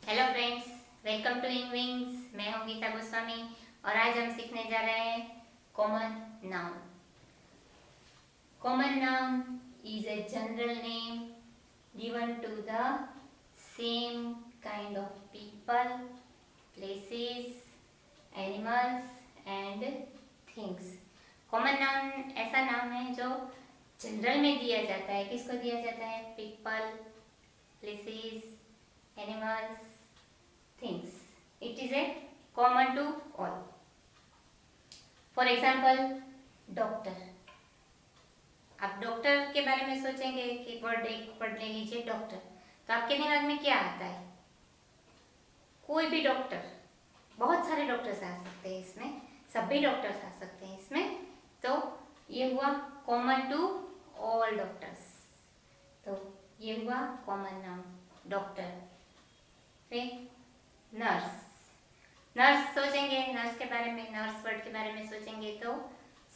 Hello friends, welcome to Inwings. मैं हूं गीता गोस्वामी और आज हम सीखने जा रहे हैं common noun. Common noun is a general name given to the same kind of people, places, animals and things. Common noun ऐसा नाम है जो जनरल में दिया जाता है। किसको दिया जाता है? People, places, animals, things. It is a common to all. For example, doctor. आप डॉक्टर के बारे में सोचेंगे कि वर्ड एक वर्ड ले लीजिए डॉक्टर, तो आपके दिमाग में क्या आता है? कोई भी डॉक्टर। बहुत सारे डॉक्टर्स आ सकते हैं इसमें, सभी डॉक्टर्स आ सकते हैं इसमें। तो ये हुआ कॉमन टू ऑल डॉक्टर्स। तो ये हुआ कॉमन नाउन डॉक्टर। फिर नर्स। नर्स सोचेंगे, नर्स के बारे में, नर्स वर्ड के बारे में सोचेंगे तो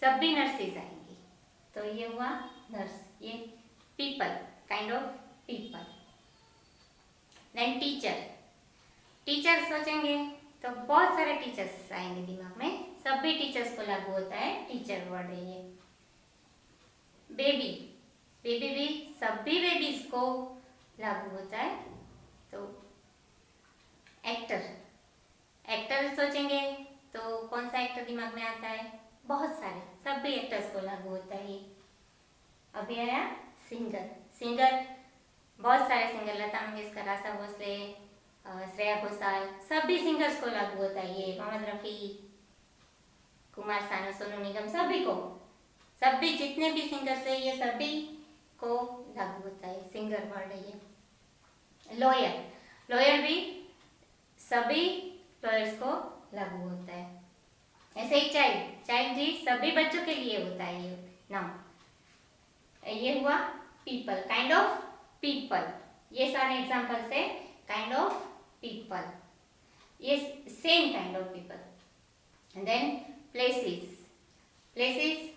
सभी नर्सेज आएंगी। तो ये हुआ नर्स। ये people, kind of people. Then teacher. Teacher सोचेंगे तो बहुत सारे टीचर्स आएंगे दिमाग में, सभी टीचर्स को लागू होता है टीचर वर्ड है ये। बेबी। बेबी भी सभी बेबीज को लागू होता है। तो एक्टर। एक्टर सोचेंगे तो कौन सा एक्टर दिमाग में आता है? बहुत सारे, सभी एक्टर्स को लागू होता है ये। अभी आया सिंगर। सिंगर बहुत सारे सिंगर, लता मंगेशकर, आशा भोसले, श्रेया घोषाल, सभी सिंगर्स को लागू होता है ये। मोहम्मद रफी, कुमार सानू, सोनू निगम, सभी को, सभी जितने भी सिंगर्स है ये सभी को लागू होता है। सिंगर वर्ड है ये। लॉयर। लॉयर भी सभी लॉयर्स को लागू होता है। ऐसे ही चाइल्ड। चाइल्ड भी सभी बच्चों के लिए होता है ये नाउन। ये हुआ पीपल, काइंड ऑफ पीपल। ये सारे एग्जांपल्स है काइंड ऑफ पीपल, ये same kind of people. Then places. Places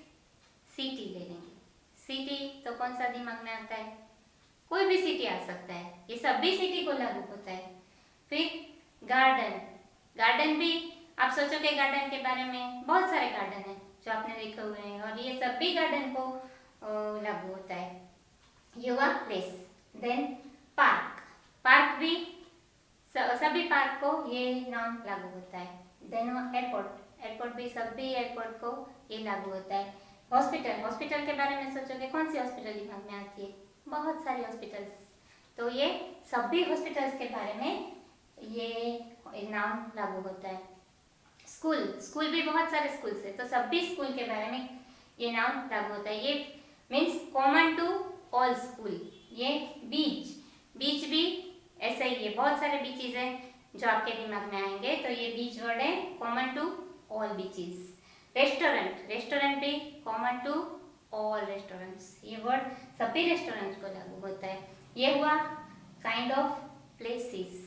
city ले लेंगे। सिटी तो कौन सा दिमाग में आता है? कोई भी सिटी आ सकता है, ये सभी सिटी को लागू होता है। फिर गार्डन। गार्डन भी आप सोचोगे गार्डन के बारे में, बहुत सारे गार्डन हैं जो आपने देखे हुए हैं और ये सभी गार्डन को लागू होता है। ये हुआ प्लेस। Then park. पार्क भी सभी पार्क को ये नाम लागू होता है। Then airport. एयरपोर्ट भी सभी एयरपोर्ट को ये लागू होता है। हॉस्पिटल। हॉस्पिटल के बारे में सोचोगे कौन सी हॉस्पिटल दिमाग में आती है? बहुत सारी हॉस्पिटल्स। तो ये सभी हॉस्पिटल्स के बारे में ये नाम लागू होता है। स्कूल। स्कूल भी बहुत सारे स्कूल्स है, तो सभी स्कूल के बारे में ये नाम लागू होता है। ये means common to all school. ये बीच। बीच भी ऐसा ही है, बहुत सारे बीचेस हैं जो आपके दिमाग में आएंगे, तो ये बीच वर्ड है common to all beaches. Restaurant. Restaurant भी कॉमन टू ऑल रेस्टोरेंट्स। ये वर्ड सभी रेस्टोरेंट को लागू होता है। ये हुआ काइंड ऑफ प्लेसेस,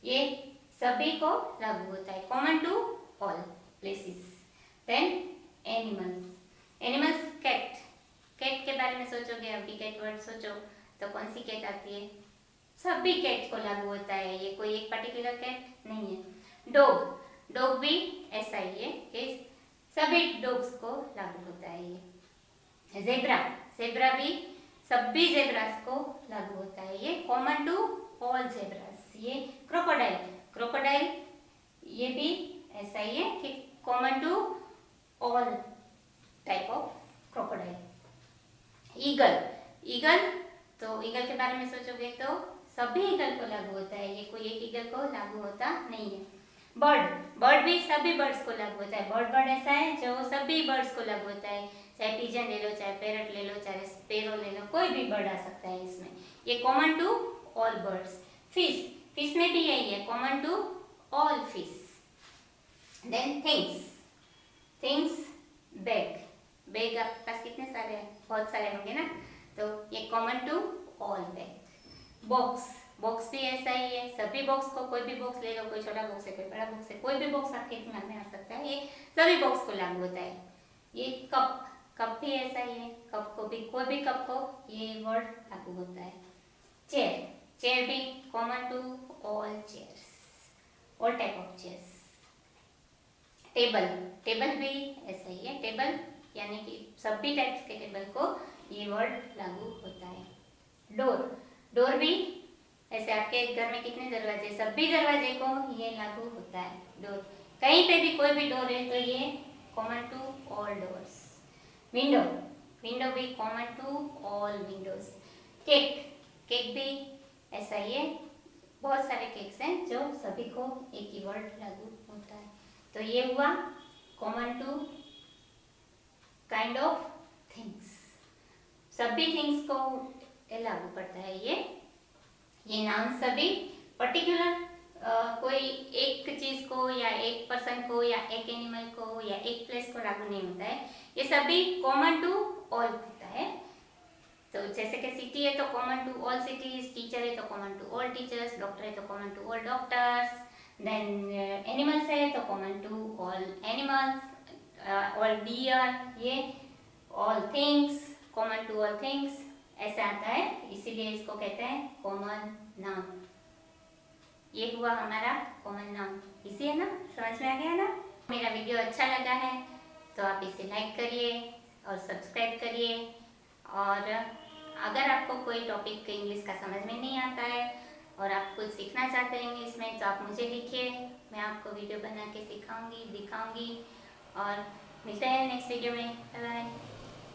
ये सभी को लागू होता है, common to all places. Then animals. Animals cat. Cat के बारे में सोचोगे, अभी कैट वर्ड सोचो तो कौन सी कैट आती है? सभी कैट को लागू होता है, ये कोई एक पर्टिकुलर कैट नहीं है। डॉग। डॉग भी ऐसा ही है कि सभी डॉग्स को लागू होता है ये। जेब्रा। जेब्रा भी सभी जेब्रास को लागू होता है, ये कॉमन टू ऑल जेब्रास। ये क्रोकोडाइल। क्रोकोडाइल ये भी ऐसा ही है कि common to all type of crocodile. Eagle. Eagle तो ईगल के बारे में सोचोगे तो सभी ईगल को लागू होता है, ये कोई एक ईगल को लागू होता नहीं है। बर्ड। बर्ड भी सभी बर्ड्स को लागू होता है। बर्ड ऐसा है जो सभी बर्ड्स को लागू होता है, चाहे पिजन ले लो, चाहे पैरट ले लो, चाहे स्पैरो ले लो, कोई भी बर्ड आ सकता है इसमें, ये common to all birds. Fish. Fish में भी यही है, common to all fish. Then things. Things bag. Bag आपके पास कितने सारे हैं? बहुत सारे होंगे ना, तो ये common to all bag. Box. Box भी ऐसा ही है, सभी बॉक्स को, कोई भी बॉक्स ले लो, कोई छोटा बॉक्स है, कोई बड़ा बॉक्स है, कोई भी बॉक्स आपके दिमाग में आ सकता है, ये सभी बॉक्स को लागू होता है। ये कप। कप भी ऐसा ही है, कप को भी, कोई भी कप को ये वर्ड लागू होता है। चेयर। चेयर भी common to all chairs, all type of chairs. Table, table भी ऐसा ही है, टेबल यानी कि सभी टाइप्स के टेबल को ये वर्ड लागू होता है। डोर, डोर भी ऐसे आपके घर में कितने दरवाजे, सभी दरवाजे को ये लागू होता है डोर। कहीं पे भी कोई भी डोर है तो ये common to all doors. Window, window भी common to all windows. Cake, cake भी ऐसा ही है, बहुत सारे केक्स हैं जो सभी को एक ही वर्ड लागू होता है। तो ये हुआ common to kind of things, सभी थिंग्स को लागू पड़ता है ये नाउन सभी पर्टिकुलर कोई एक चीज को या एक पर्सन को या एक एनिमल को या एक प्लेस को लागू नहीं होता है, ये सभी कॉमन टू ऑल होता है। तो जैसे कि सिटी है तो common to all cities, teacher है तो common to all teachers, doctor है तो common to all doctors, then animals है तो common to all animals, all dear, ये all things, common to all things ऐसा आता है, इसीलिए इसको कहते हैं कॉमन नाउन। ये हुआ हमारा कॉमन नाउन, इसी है ना, समझ में आ गया ना। मेरा वीडियो अच्छा लगा है तो आप इसे लाइक करिए और सब्सक्राइब करिए, और अगर आपको कोई टॉपिक इंग्लिश का समझ में नहीं आता है और आप कुछ सीखना चाहते हैं इंग्लिश में तो आप मुझे लिखिए, मैं आपको वीडियो बना के सिखाऊंगी, दिखाऊंगी। और मिलते हैं नेक्स्ट वीडियो में, बाय बाय।